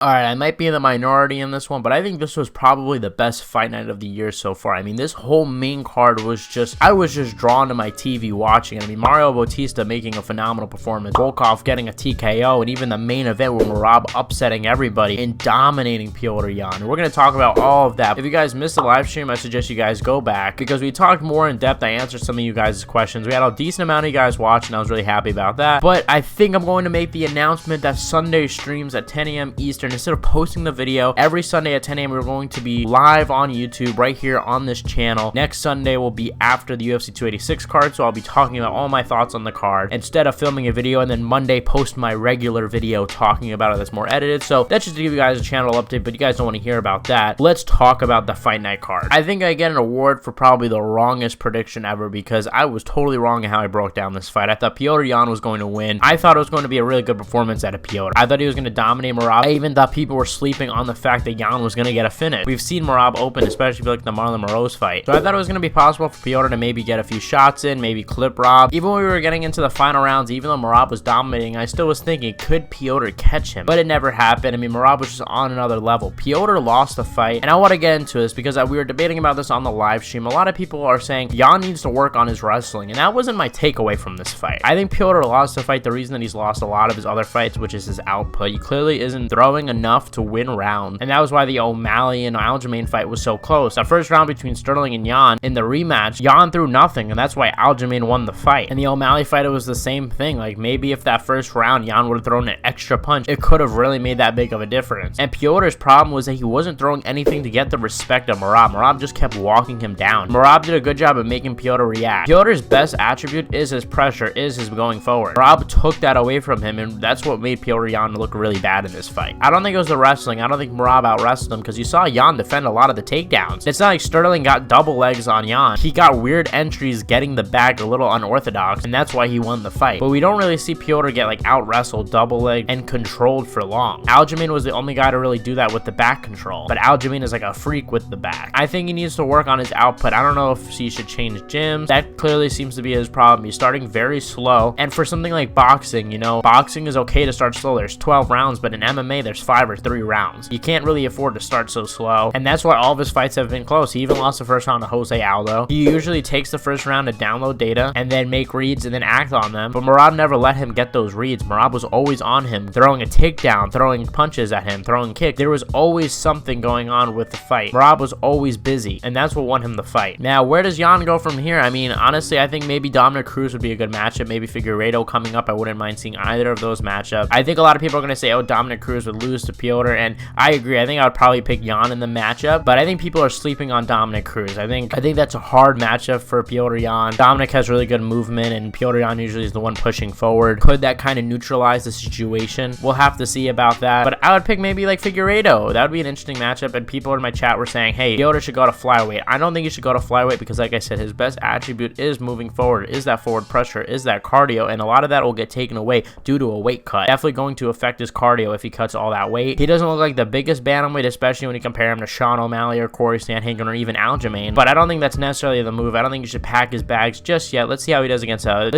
Alright, I might be in the minority in this one, but I think this was probably the best fight night of the year so far. I mean, this whole main card was I was just drawn to my TV watching it. I mean, Mario Bautista making a phenomenal performance, Volkov getting a TKO, and even the main event with Merab upsetting everybody and dominating Petr Yan. And we're going to talk about all of that. If you guys missed the live stream, I suggest you guys go back because we talked more in depth. I answered some of you guys' questions. We had a decent amount of you guys watching. I was really happy about that. But I think I'm going to make the announcement that Sunday streams at 10 a.m. Eastern. Instead of posting the video every Sunday at 10 a.m., we're going to be live on YouTube right here on this channel. Next Sunday will be after the UFC 286 card, so I'll be talking about all my thoughts on the card instead of filming a video, and then Monday post my regular video talking about it that's more edited. So that's just to give you guys a channel update, but you guys don't want to hear about that. Let's talk about the fight night card. I think I get an award for probably the wrongest prediction ever because I was totally wrong in how I broke down this fight. I thought Petr Yan was going to win. I thought it was going to be a really good performance out of Petr. I thought he was going to dominate Merab. I even thought people were sleeping on the fact that Yan was going to get a finish. We've seen Merab open, especially like the Marlon Moreau's fight. So I thought it was going to be possible for Petr to maybe get a few shots in, maybe clip Rob. Even when we were getting into the final rounds, even though Merab was dominating, I still was thinking, could Petr catch him? But it never happened. I mean, Merab was just on another level. Petr lost the fight, and I want to get into this because we were debating about this on the live stream. A lot of people are saying Yan needs to work on his wrestling, and that wasn't my takeaway from this fight. I think Petr lost the fight. The reason that he's lost a lot of his other fights, which is his output. He clearly isn't throwing enough to win rounds, and that was why the O'Malley and Aljamain fight was so close. That first round between Sterling and Yan in the rematch, Yan threw nothing, and that's why Aljamain won the fight. And the O'Malley fight, it was the same thing. Like, maybe if that first round Yan would have thrown an extra punch, it could have really made that big of a difference. And Petr's problem was that he wasn't throwing anything to get the respect of Merab. Merab just kept walking him down. Merab did a good job of making Petr react. Petr's best attribute is his pressure, is his going forward. Merab took that away from him, and that's what made Petr Yan look really bad in this fight. I don't think it was the wrestling. I don't think Merab out-wrestled him because you saw Yan defend a lot of the takedowns. It's not like Sterling got double legs on Yan. He got weird entries getting the back, a little unorthodox, and that's why he won the fight. But we don't really see Petr get like out-wrestled, double leg, and controlled for long. Aljamain was the only guy to really do that with the back control, but Aljamain is like a freak with the back. I think he needs to work on his output. I don't know if he should change gyms. That clearly seems to be his problem. He's starting very slow, and for something like boxing, you know, boxing is okay to start slow. There's 12 rounds, but in MMA, there's 5 or 3 rounds. You can't really afford to start so slow, and that's why all of his fights have been close. He even lost the first round to Jose Aldo. He usually takes the first round to download data and then make reads and then act on them, but Merab never let him get those reads. Merab was always on him, throwing a takedown, throwing punches at him, throwing kicks. There was always something going on with the fight. Merab was always busy, and that's what won him the fight. Now, where does Yan go from here? I mean, honestly, I think maybe Dominic Cruz would be a good matchup. Maybe Figueiredo coming up. I wouldn't mind seeing either of those matchups. I think a lot of people are going to say, oh, Dominic Cruz would lose to Petr, and I agree. I think I would probably pick Yan in the matchup, but I think people are sleeping on Dominic Cruz. I think that's a hard matchup for Petr Yan. Dominic has really good movement, and Petr Yan usually is the one pushing forward. Could that kind of neutralize the situation? We'll have to see about that, but I would pick maybe like Figueiredo. That would be an interesting matchup, and people in my chat were saying, hey, Petr should go to flyweight. I don't think he should go to flyweight because, like I said, his best attribute is moving forward, is that forward pressure, is that cardio, and a lot of that will get taken away due to a weight cut. Definitely going to affect his cardio if he cuts all that weight. He doesn't look like the biggest bantamweight, especially when you compare him to Sean O'Malley or Corey Sandhagen or even Aljamain, but I don't think that's necessarily the move. I don't think you should pack his bags just yet. Let's see how he does against a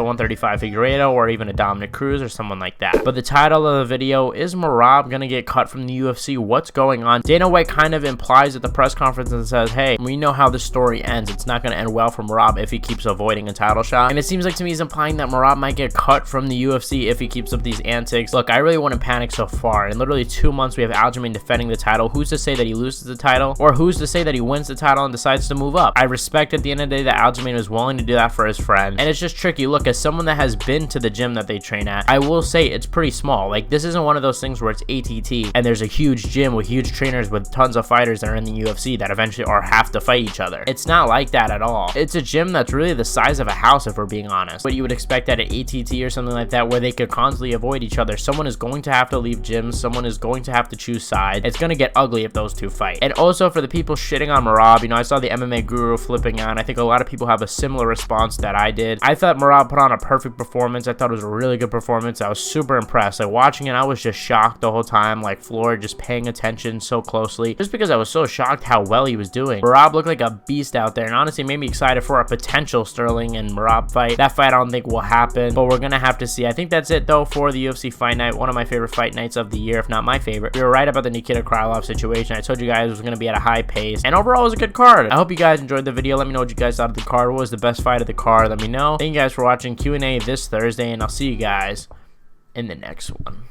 135 Figueiredo or even a Dominic Cruz or someone like that. But the title of the video is Merab gonna get cut from the UFC? What's going on? Dana White kind of implies at the press conference and says, hey, we know how the story ends. It's not gonna end well for Merab if he keeps avoiding a title shot. And it seems like to me he's implying that Merab might get cut from the UFC if he keeps up these antics. Look, I really wouldn't panic so far. In literally 2 months, we have Aljamain defending the title. Who's to say that he loses the title? Or who's to say that he wins the title and decides to move up? I respect at the end of the day that Aljamain was willing to do that for his friend. And it's just tricky. Look, as someone that has been to the gym that they train at, I will say it's pretty small. Like, this isn't one of those things where it's ATT and there's a huge gym with huge trainers with tons of fighters that are in the UFC that eventually are have to fight each other. It's not like that at all. It's a gym that's really the size of a house, if we're being honest. But you would expect at an ATT or something like that where they could constantly avoid each other. Someone is going to have to leave gyms. Someone is going to have to choose sides. It's going to get ugly if those two fight. And also for the people shitting on Merab, you know, I saw the MMA Guru flipping on. I think a lot of people have a similar response that I did. I thought Merab put on a perfect performance. I thought it was a really good performance. I was super impressed. Like, watching it, I was just shocked the whole time. Like, Floyd just paying attention so closely, just because I was so shocked how well he was doing. Merab looked like a beast out there, and honestly made me excited for a potential Sterling and Merab fight. That fight I don't think will happen, but we're gonna have to see. I think that's it though for the UFC fight night. One of my favorite fight nights fights of the year, if not my favorite. We were right about the Nikita Krylov situation. I told you guys it was going to be at a high pace, and overall it was a good card. I hope you guys enjoyed the video. Let me know what you guys thought of the card. What was the best fight of the card? Let me know. Thank you guys for watching Q&A this Thursday, and I'll see you guys in the next one.